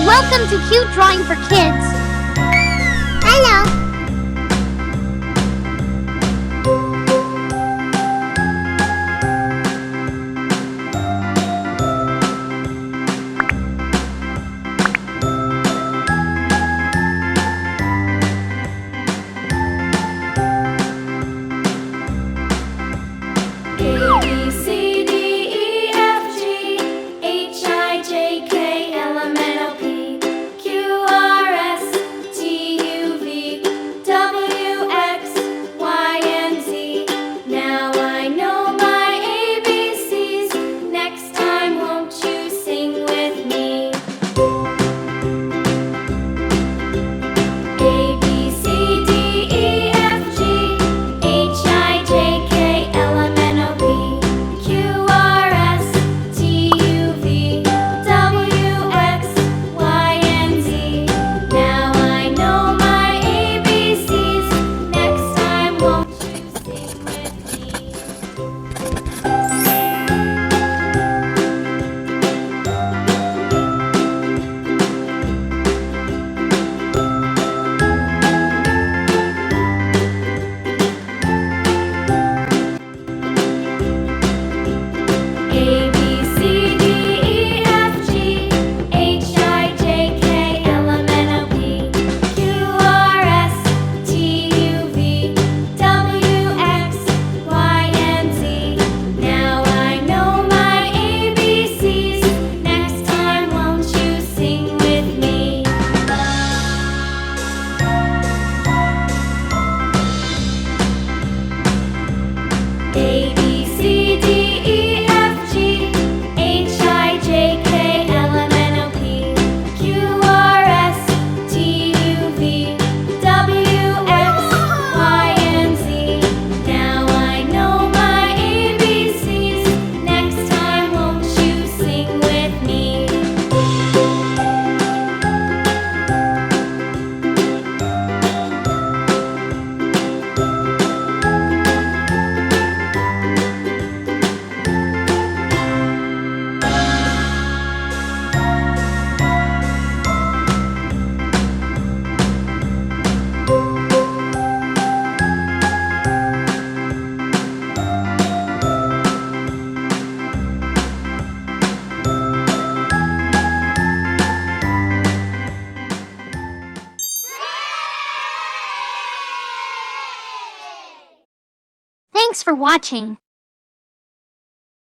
Welcome to Cute Drawing for Kids. Hello. A, B, C, D, E, F, G, H, I, J, K, L, M, N, O, P, Q, R, S, T, U, V, W, X, Y, and Z. Now I know my ABCs. Next time, won't you sing with me? A, B, C, D, E, F, G, H, I, J, K, L, M, N, O, P, Q, R, S, T, U, V, W, X, Y, and Z. Now I know my ABCs. Next time, won't you sing with me? A, B, C, D, E, F, G, H, I, J, K, L, M, N, O, P, Q, R, S, T, U, V, W, X, Y, and Z. Now I know my ABCs. Next time, won't you sing with me? A, B, C, D, E, F, G, H, I, J, K, L, M, N, O, P, Q, R, S, T, U, V, W, X, Y, and Z. Now I know my ABCs. Next time, won't you sing with me? Thanks for watching.